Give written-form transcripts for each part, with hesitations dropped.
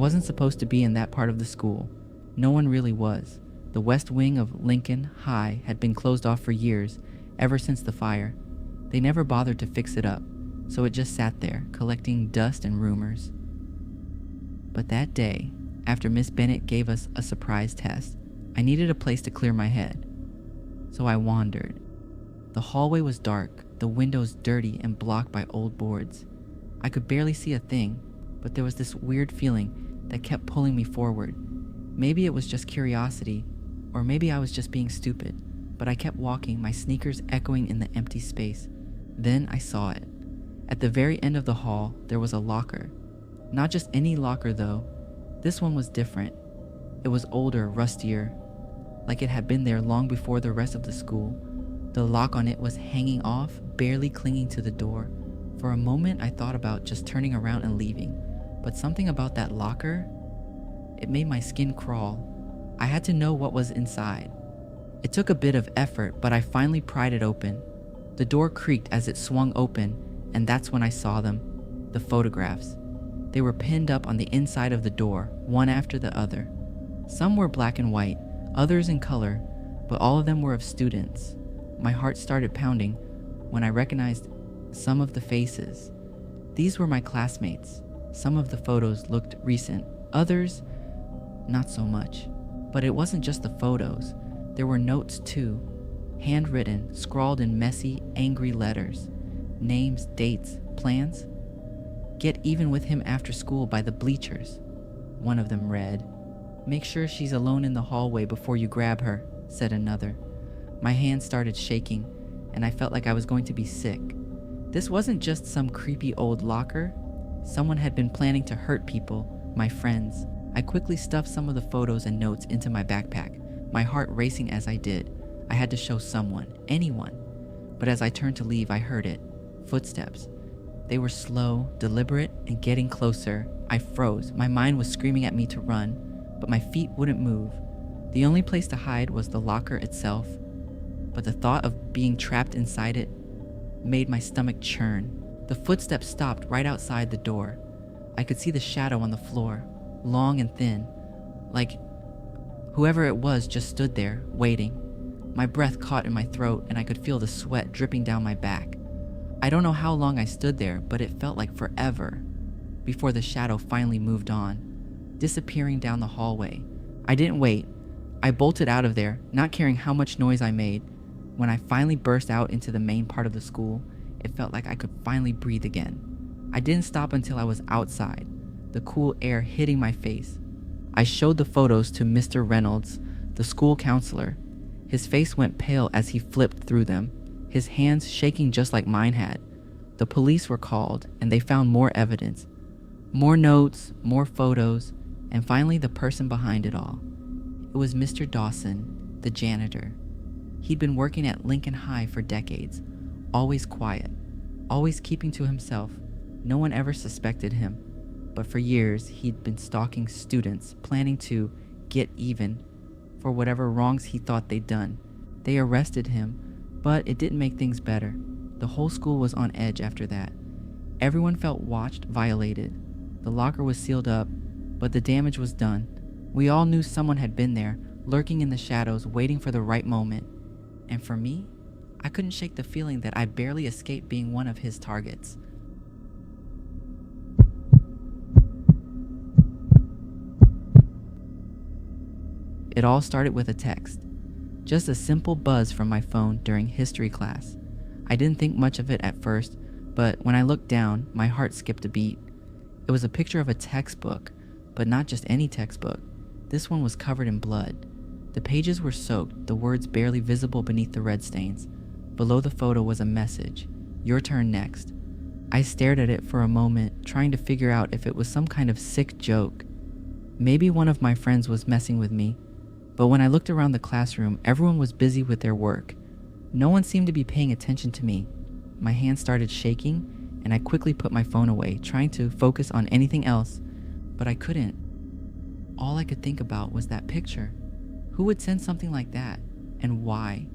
wasn't supposed to be in that part of the school. No one really was. The west wing of Lincoln High had been closed off for years, ever since the fire. They never bothered to fix it up, so it just sat there, collecting dust and rumors. But that day, after Miss Bennett gave us a surprise test, I needed a place to clear my head. So I wandered. The hallway was dark, the windows dirty and blocked by old boards. I could barely see a thing, but there was this weird feeling that kept pulling me forward. Maybe it was just curiosity, or maybe I was just being stupid, but I kept walking, my sneakers echoing in the empty space. Then I saw it. At the very end of the hall, there was a locker. Not just any locker though. This one was different. It was older, rustier, like it had been there long before the rest of the school. The lock on it was hanging off, barely clinging to the door. For a moment, I thought about just turning around and leaving, but something about that locker, it made my skin crawl. I had to know what was inside. It took a bit of effort, but I finally pried it open. The door creaked as it swung open, and that's when I saw them, the photographs. They were pinned up on the inside of the door, one after the other. Some were black and white, others in color, but all of them were of students. My heart started pounding when I recognized some of the faces. These were my classmates. Some of the photos looked recent, others not so much. But it wasn't just the photos. There were notes too, handwritten, scrawled in messy, angry letters. Names, dates, plans. Get even with him after school by the bleachers. One of them read. Make sure she's alone in the hallway before you grab her, said another. My hand started shaking, and I felt like I was going to be sick. This wasn't just some creepy old locker. Someone had been planning to hurt people, my friends. I quickly stuffed some of the photos and notes into my backpack, my heart racing as I did. I had to show someone, anyone. But as I turned to leave, I heard it. Footsteps. They were slow, deliberate, and getting closer. I froze. My mind was screaming at me to run, but my feet wouldn't move. The only place to hide was the locker itself, but the thought of being trapped inside it made my stomach churn. The footsteps stopped right outside the door. I could see the shadow on the floor, long and thin, like whoever it was just stood there, waiting. My breath caught in my throat, and I could feel the sweat dripping down my back. I don't know how long I stood there, but it felt like forever before the shadow finally moved on, disappearing down the hallway. I didn't wait. I bolted out of there, not caring how much noise I made. When I finally burst out into the main part of the school, it felt like I could finally breathe again. I didn't stop until I was outside, the cool air hitting my face. I showed the photos to Mr. Reynolds, the school counselor. His face went pale as he flipped through them, his hands shaking just like mine had. The police were called, and they found more evidence. More notes, more photos, and finally the person behind it all. It was Mr. Dawson, the janitor. He'd been working at Lincoln High for decades, always quiet, always keeping to himself. No one ever suspected him, but for years he'd been stalking students, planning to get even for whatever wrongs he thought they'd done. They arrested him, but it didn't make things better. The whole school was on edge after that. Everyone felt watched, violated. The locker was sealed up, but the damage was done. We all knew someone had been there, lurking in the shadows, waiting for the right moment. And for me, I couldn't shake the feeling that I barely escaped being one of his targets. It all started with a text. Just a simple buzz from my phone during history class. I didn't think much of it at first, but when I looked down, my heart skipped a beat. It was a picture of a textbook, but not just any textbook. This one was covered in blood. The pages were soaked, the words barely visible beneath the red stains. Below the photo was a message, "Your turn next." I stared at it for a moment, trying to figure out if it was some kind of sick joke. Maybe one of my friends was messing with me. But when I looked around the classroom, everyone was busy with their work. No one seemed to be paying attention to me. My hand started shaking, and I quickly put my phone away, trying to focus on anything else, but I couldn't. All I could think about was that picture. Who would send something like that, and why?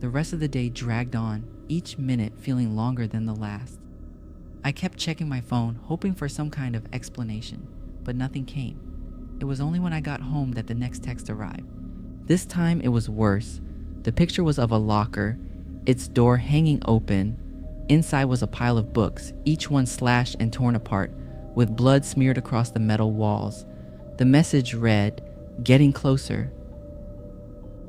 The rest of the day dragged on, each minute feeling longer than the last. I kept checking my phone, hoping for some kind of explanation, but nothing came. It was only when I got home that the next text arrived. This time it was worse. The picture was of a locker, its door hanging open. Inside was a pile of books, each one slashed and torn apart, with blood smeared across the metal walls. The message read, "Getting closer."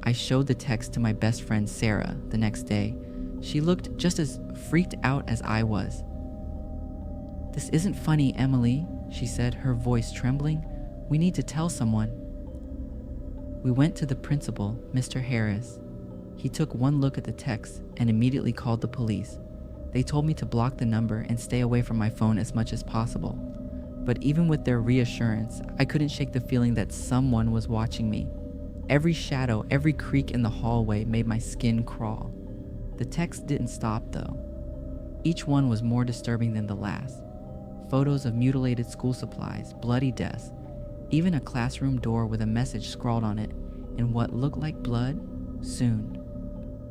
I showed the text to my best friend Sarah the next day. She looked just as freaked out as I was. "This isn't funny, Emily," she said, her voice trembling. "We need to tell someone." We went to the principal, Mr. Harris. He took one look at the text and immediately called the police. They told me to block the number and stay away from my phone as much as possible. But even with their reassurance, I couldn't shake the feeling that someone was watching me. Every shadow, every creak in the hallway made my skin crawl. The text didn't stop though. Each one was more disturbing than the last. Photos of mutilated school supplies, bloody desks, even a classroom door with a message scrawled on it in what looked like blood, "Soon."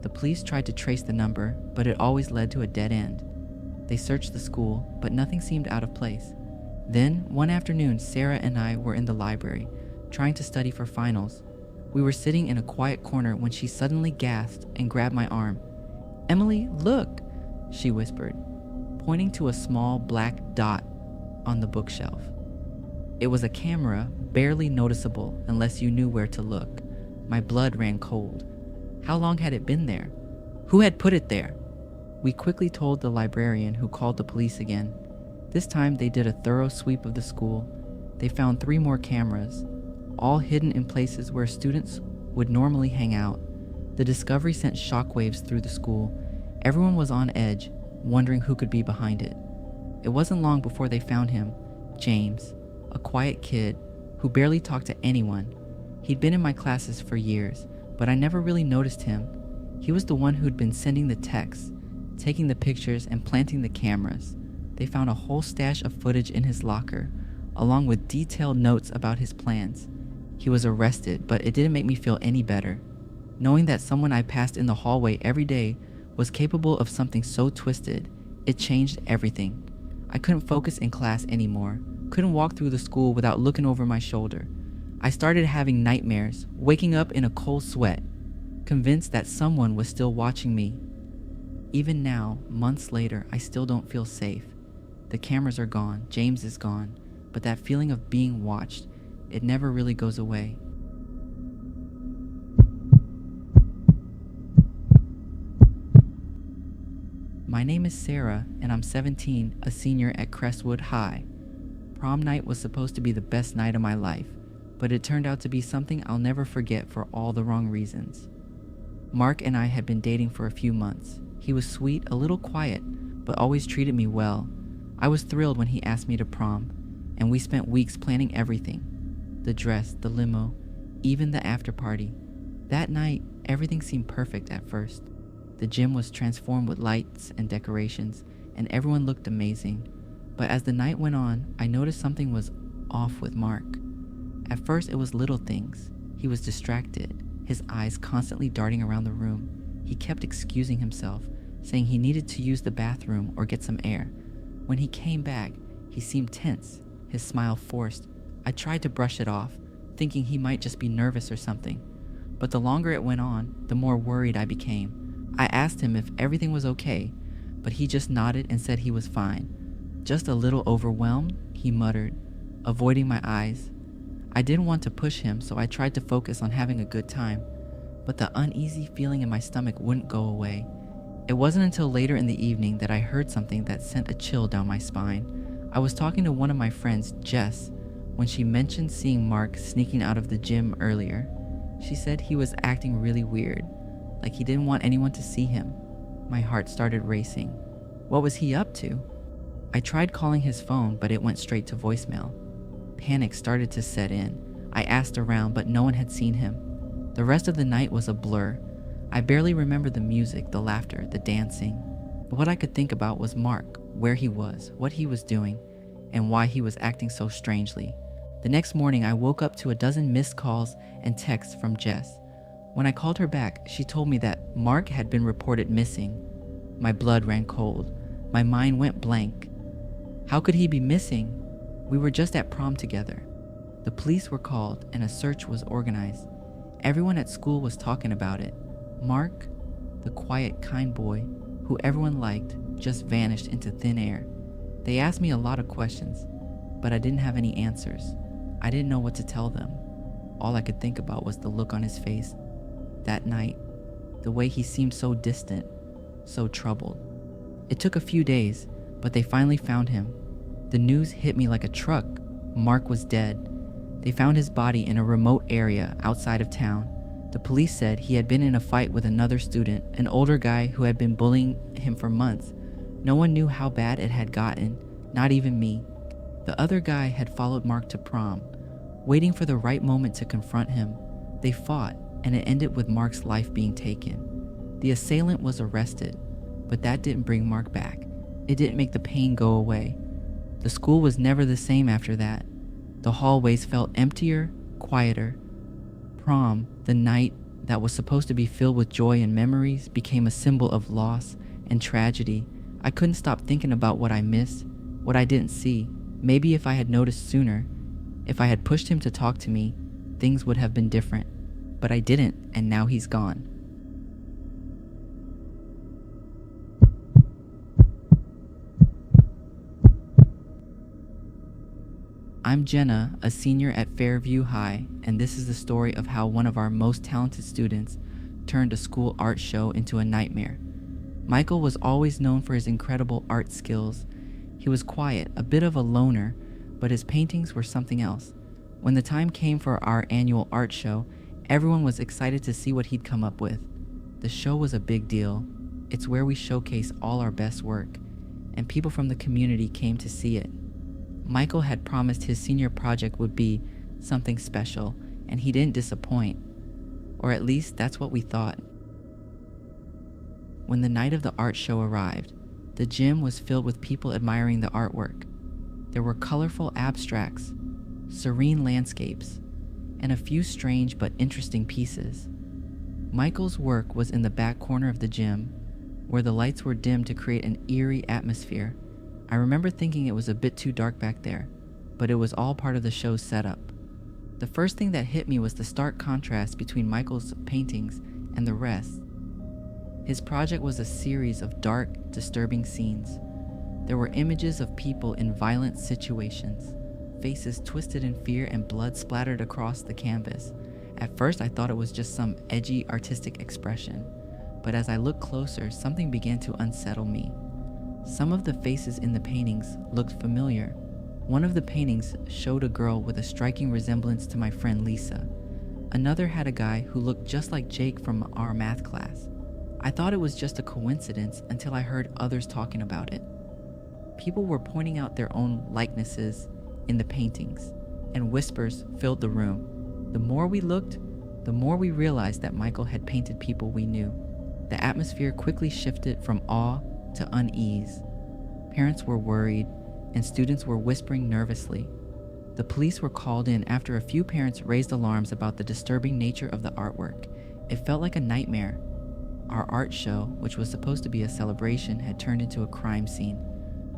The police tried to trace the number, but it always led to a dead end. They searched the school, but nothing seemed out of place. Then, one afternoon, Sarah and I were in the library, trying to study for finals. We were sitting in a quiet corner when she suddenly gasped and grabbed my arm. "Emily, look," she whispered, pointing to a small black dot on the bookshelf. It was a camera, barely noticeable unless you knew where to look. My blood ran cold. How long had it been there? Who had put it there? We quickly told the librarian, who called the police again. This time they did a thorough sweep of the school. They found 3 more cameras, all hidden in places where students would normally hang out. The discovery sent shockwaves through the school. Everyone was on edge, wondering who could be behind it. It wasn't long before they found him, James, a quiet kid who barely talked to anyone. He'd been in my classes for years, but I never really noticed him. He was the one who'd been sending the texts, taking the pictures, and planting the cameras. They found a whole stash of footage in his locker, along with detailed notes about his plans. He was arrested, but it didn't make me feel any better. Knowing that someone I passed in the hallway every day was capable of something so twisted, it changed everything. I couldn't focus in class anymore, couldn't walk through the school without looking over my shoulder. I started having nightmares, waking up in a cold sweat, convinced that someone was still watching me. Even now, months later, I still don't feel safe. The cameras are gone, James is gone, but that feeling of being watched, it never really goes away. My name is Sarah, and I'm 17, a senior at Crestwood High. Prom night was supposed to be the best night of my life, but it turned out to be something I'll never forget for all the wrong reasons. Mark and I had been dating for a few months. He was sweet, a little quiet, but always treated me well. I was thrilled when he asked me to prom, and we spent weeks planning everything. The dress, the limo, even the after party. That night, everything seemed perfect at first. The gym was transformed with lights and decorations, and everyone looked amazing. But as the night went on, I noticed something was off with Mark. At first, it was little things. He was distracted, his eyes constantly darting around the room. He kept excusing himself, saying he needed to use the bathroom or get some air. When he came back, he seemed tense, his smile forced. I tried to brush it off, thinking he might just be nervous or something. But the longer it went on, the more worried I became. I asked him if everything was okay, but he just nodded and said he was fine. "Just a little overwhelmed," he muttered, avoiding my eyes. I didn't want to push him, so I tried to focus on having a good time, but the uneasy feeling in my stomach wouldn't go away. It wasn't until later in the evening that I heard something that sent a chill down my spine. I was talking to one of my friends, Jess, when she mentioned seeing Mark sneaking out of the gym earlier. She said he was acting really weird, like he didn't want anyone to see him. My heart started racing. What was he up to? I tried calling his phone, but it went straight to voicemail. Panic started to set in. I asked around, but no one had seen him. The rest of the night was a blur. I barely remember the music, the laughter, the dancing. But what I could think about was Mark, where he was, what he was doing, and why he was acting so strangely. The next morning, I woke up to a dozen missed calls and texts from Jess. When I called her back, she told me that Mark had been reported missing. My blood ran cold. My mind went blank. How could he be missing? We were just at prom together. The police were called and a search was organized. Everyone at school was talking about it. Mark, the quiet, kind boy who everyone liked, just vanished into thin air. They asked me a lot of questions, but I didn't have any answers. I didn't know what to tell them. All I could think about was the look on his face that night, the way he seemed so distant, so troubled. It took a few days, but they finally found him. The news hit me like a truck. Mark was dead. They found his body in a remote area outside of town. The police said he had been in a fight with another student, an older guy who had been bullying him for months. No one knew how bad it had gotten, not even me. The other guy had followed Mark to prom, waiting for the right moment to confront him. They fought, and it ended with Mark's life being taken. The assailant was arrested, but that didn't bring Mark back. It didn't make the pain go away. The school was never the same after that. The hallways felt emptier, quieter. Prom, the night that was supposed to be filled with joy and memories, became a symbol of loss and tragedy. I couldn't stop thinking about what I missed, what I didn't see. Maybe if I had noticed sooner, if I had pushed him to talk to me, things would have been different. But I didn't, and now he's gone. I'm Jenna, a senior at Fairview High, and this is the story of how one of our most talented students turned a school art show into a nightmare. Michael was always known for his incredible art skills. He was quiet, a bit of a loner, but his paintings were something else. When the time came for our annual art show, everyone was excited to see what he'd come up with. The show was a big deal. It's where we showcase all our best work, and people from the community came to see it. Michael had promised his senior project would be something special, and he didn't disappoint. Or at least that's what we thought. When the night of the art show arrived, the gym was filled with people admiring the artwork. There were colorful abstracts, serene landscapes, and a few strange but interesting pieces. Michael's work was in the back corner of the gym, where the lights were dimmed to create an eerie atmosphere. I remember thinking it was a bit too dark back there, but it was all part of the show's setup. The first thing that hit me was the stark contrast between Michael's paintings and the rest. His project was a series of dark, disturbing scenes. There were images of people in violent situations, faces twisted in fear and blood splattered across the canvas. At first I thought it was just some edgy artistic expression, but as I looked closer, something began to unsettle me. Some of the faces in the paintings looked familiar. One of the paintings showed a girl with a striking resemblance to my friend Lisa. Another had a guy who looked just like Jake from our math class. I thought it was just a coincidence until I heard others talking about it. People were pointing out their own likenesses in the paintings, and whispers filled the room. The more we looked, the more we realized that Michael had painted people we knew. The atmosphere quickly shifted from awe to unease. Parents were worried, and students were whispering nervously. The police were called in after a few parents raised alarms about the disturbing nature of the artwork. It felt like a nightmare. Our art show, which was supposed to be a celebration, had turned into a crime scene.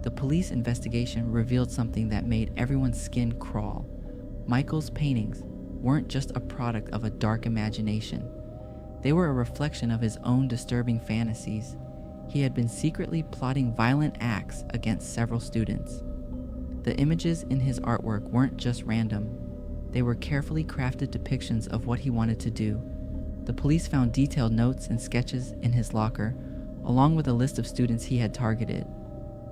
The police investigation revealed something that made everyone's skin crawl. Michael's paintings weren't just a product of a dark imagination. They were a reflection of his own disturbing fantasies. He had been secretly plotting violent acts against several students. The images in his artwork weren't just random. They were carefully crafted depictions of what he wanted to do. The police found detailed notes and sketches in his locker, along with a list of students he had targeted.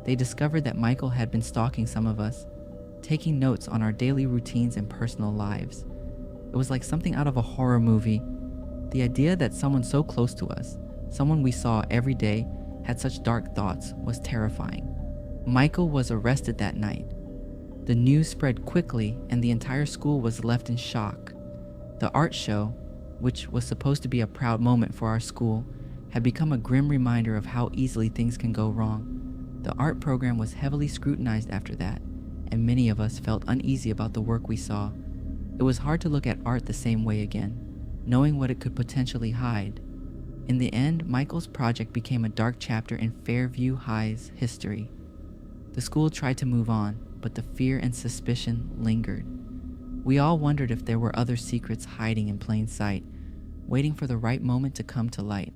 They discovered that Michael had been stalking some of us, taking notes on our daily routines and personal lives. It was like something out of a horror movie. The idea that someone so close to us, someone we saw every day, had such dark thoughts was terrifying. Michael was arrested that night. The news spread quickly, and the entire school was left in shock. The art show, which was supposed to be a proud moment for our school, had become a grim reminder of how easily things can go wrong. The art program was heavily scrutinized after that, and many of us felt uneasy about the work we saw. It was hard to look at art the same way again, knowing what it could potentially hide. In the end, Michael's project became a dark chapter in Fairview High's history. The school tried to move on, but the fear and suspicion lingered. We all wondered if there were other secrets hiding in plain sight, waiting for the right moment to come to light.